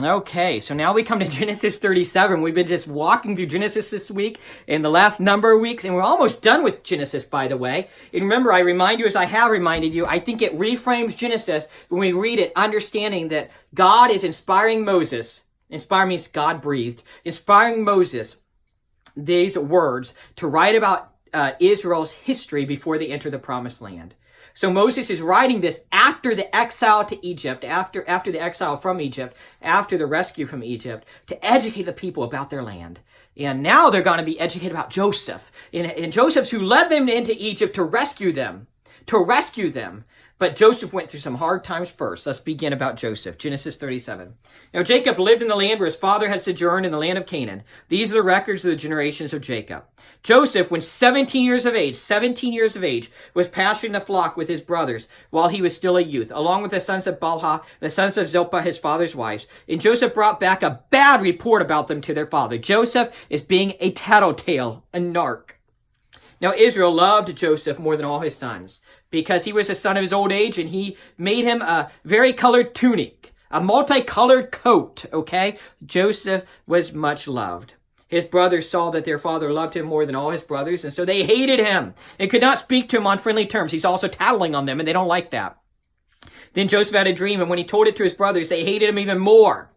Okay, so now we come to Genesis 37. We've been just walking through Genesis this week in the last number of weeks, and we're almost done with Genesis, by the way. And remember, I remind you, as I have reminded you, I think it reframes Genesis when we read it, understanding that God is inspiring Moses. Inspire means God breathed. Inspiring Moses these words to write about Israel's history before they enter the promised land. So Moses is writing this after the exile to Egypt, after the exile from Egypt, after the rescue from Egypt, to educate the people about their land. And now they're going to be educated about Joseph. And Joseph's who led them into Egypt to rescue them. But Joseph went through some hard times first. Let's begin about Joseph. Genesis 37. Now Jacob lived in the land where his father had sojourned in the land of Canaan. These are the records of the generations of Jacob. Joseph, when 17 years of age, was pasturing the flock with his brothers while he was still a youth, along with the sons of Bilhah, the sons of Zilpah, his father's wives. And Joseph brought back a bad report about them to their father. Joseph is being a tattletale, a narc. Now Israel loved Joseph more than all his sons because he was a son of his old age, and he made him a varicolored tunic, a multicolored coat, okay? Joseph was much loved. His brothers saw that their father loved him more than all his brothers, and so they hated him and could not speak to him on friendly terms. He's also tattling on them, and they don't like that. Then Joseph had a dream, and when he told it to his brothers, they hated him even more.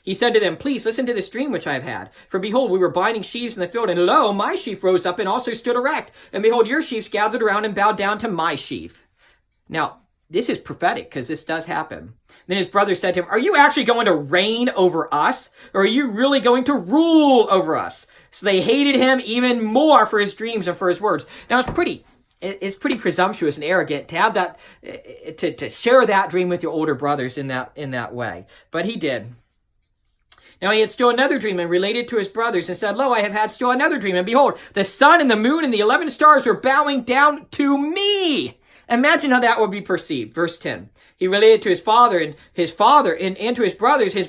He said to them, "Please listen to this dream which I have had. For behold, we were binding sheaves in the field, and lo, my sheaf rose up and also stood erect. And behold, your sheaves gathered around and bowed down to my sheaf." Now, this is prophetic because this does happen. Then his brothers said to him, "Are you actually going to reign over us? Or are you really going to rule over us?" So they hated him even more for his dreams and for his words. Now, it's pretty presumptuous and arrogant to have that, to share that dream with your older brothers in that way. But he did. Now he had still another dream and related to his brothers and said, "Lo, I have had still another dream. And behold, the sun and the moon and the 11 stars were bowing down to me." Imagine how that would be perceived. Verse 10. He related to his father and to his brothers. His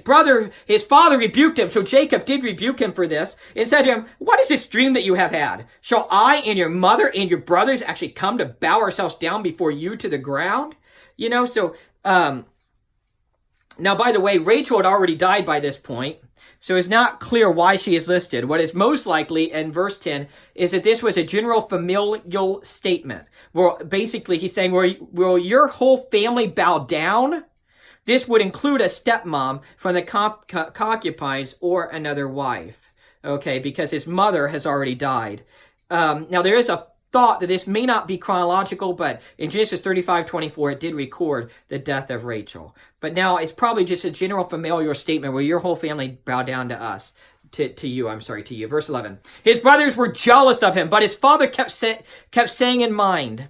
father rebuked him. So Jacob did rebuke him for this and said to him, "What is this dream that you have had? Shall I and your mother and your brothers actually come to bow ourselves down before you to the ground?" Now, by the way, Rachel had already died by this point, so it's not clear why she is listed. What is most likely in verse 10 is that this was a general familial statement. Well, basically, he's saying, will your whole family bow down? This would include a stepmom from the concubines or another wife, okay, because his mother has already died. Now, there is a thought that this may not be chronological, but in Genesis 35:24, it did record the death of Rachel. But now it's probably just a general familiar statement where your whole family bow down to us, to you. Verse 11. His brothers were jealous of him, but his father kept the saying in mind.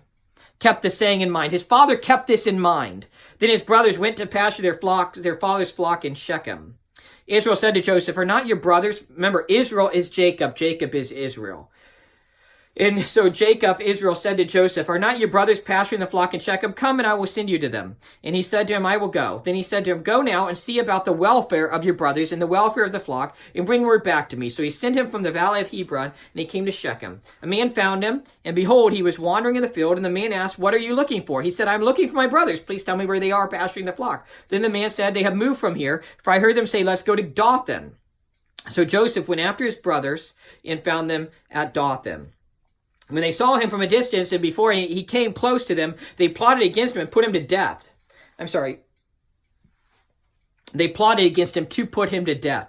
His father kept this in mind. Then his brothers went to pasture their father's flock in Shechem. Israel said to Joseph, "Are not your brothers?" Remember, Israel is Jacob. Jacob is Israel. And so Israel said to Joseph, "Are not your brothers pasturing the flock in Shechem? Come, and I will send you to them." And he said to him, "I will go." Then he said to him, "Go now and see about the welfare of your brothers and the welfare of the flock, and bring word back to me." So he sent him from the valley of Hebron, and he came to Shechem. A man found him, and behold, he was wandering in the field, and the man asked, "What are you looking for?" He said, "I'm looking for my brothers. Please tell me where they are pasturing the flock." Then the man said, "They have moved from here, for I heard them say, 'Let's go to Dothan.'" So Joseph went after his brothers and found them at Dothan. When they saw him from a distance and before he came close to them, they plotted against him and put him to death. They plotted against him to put him to death,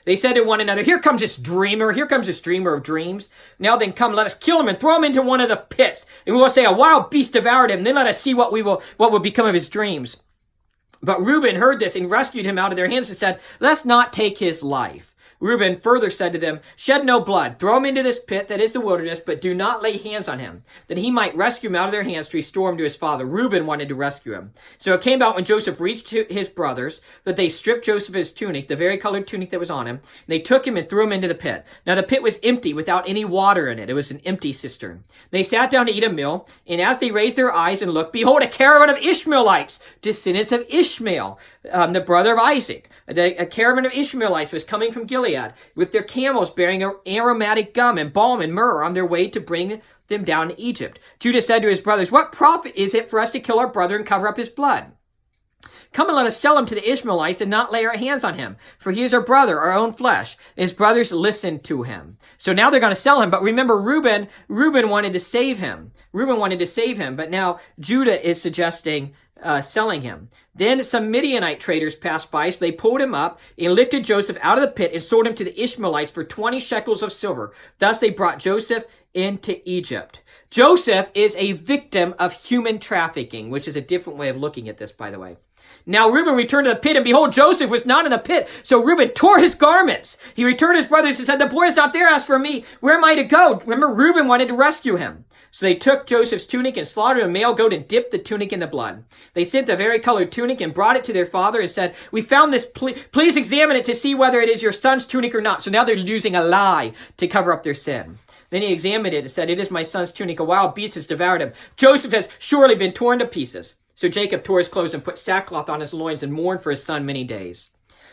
They said to one another, here comes this dreamer of dreams. Now then come, let us kill him and throw him into one of the pits. And we will say, a wild beast devoured him. Then let us see what will become of his dreams. But Reuben heard this and rescued him out of their hands and said, let's not take his life. Reuben further said to them, shed no blood, throw him into this pit that is the wilderness, but do not lay hands on him, that he might rescue him out of their hands to restore him to his father. Reuben wanted to rescue him. So it came about when Joseph reached his brothers that they stripped Joseph his tunic, the varicolored tunic that was on him. And they took him and threw him into the pit. Now the pit was empty without any water in it. It was an empty cistern. They sat down to eat a meal, and as they raised their eyes and looked, behold, a caravan of Ishmaelites, descendants of Ishmael, the brother of Isaac. A caravan of Ishmaelites was coming from Gilead with their camels bearing aromatic gum and balm and myrrh on their way to bring them down to Egypt. Judah said to his brothers, what profit is it for us to kill our brother and cover up his blood? Come and let us sell him to the Ishmaelites and not lay our hands on him, for he is our brother, our own flesh. And his brothers listened to him. So now they're going to sell him. But remember, Reuben wanted to save him. But now Judah is suggesting selling him. Then some Midianite traders passed by, so they pulled him up and lifted Joseph out of the pit and sold him to the Ishmaelites for 20 shekels of silver. Thus they brought Joseph into Egypt. Joseph is a victim of human trafficking, which is a different way of looking at this, by the way. Now Reuben returned to the pit, and behold, Joseph was not in the pit. So Reuben tore his garments. He returned to his brothers and said, the boy is not there. As for me, where am I to go? Remember, Reuben wanted to rescue him. So they took Joseph's tunic and slaughtered a male goat and dipped the tunic in the blood. They sent the varicolored tunic and brought it to their father and said, we found this. Please examine it to see whether it is your son's tunic or not. So now they're using a lie to cover up their sin. Then he examined it and said, it is my son's tunic. A wild beast has devoured him. Joseph has surely been torn to pieces. So Jacob tore his clothes and put sackcloth on his loins and mourned for his son many days.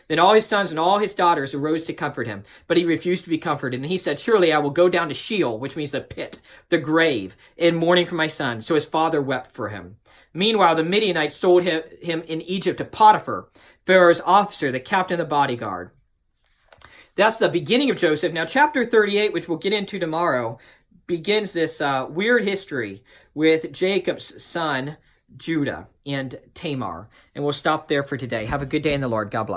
Then all his sons and all his daughters arose to comfort him, but he refused to be comforted. And he said, surely I will go down to Sheol, which means the pit, the grave, in mourning for my son. So his father wept for him. Meanwhile, the Midianites sold him in Egypt to Potiphar, Pharaoh's officer, the captain of the bodyguard. That's the beginning of Joseph. Now, chapter 38, which we'll get into tomorrow, begins this weird history with Jacob's son, Judah, and Tamar. And we'll stop there for today. Have a good day in the Lord. God bless.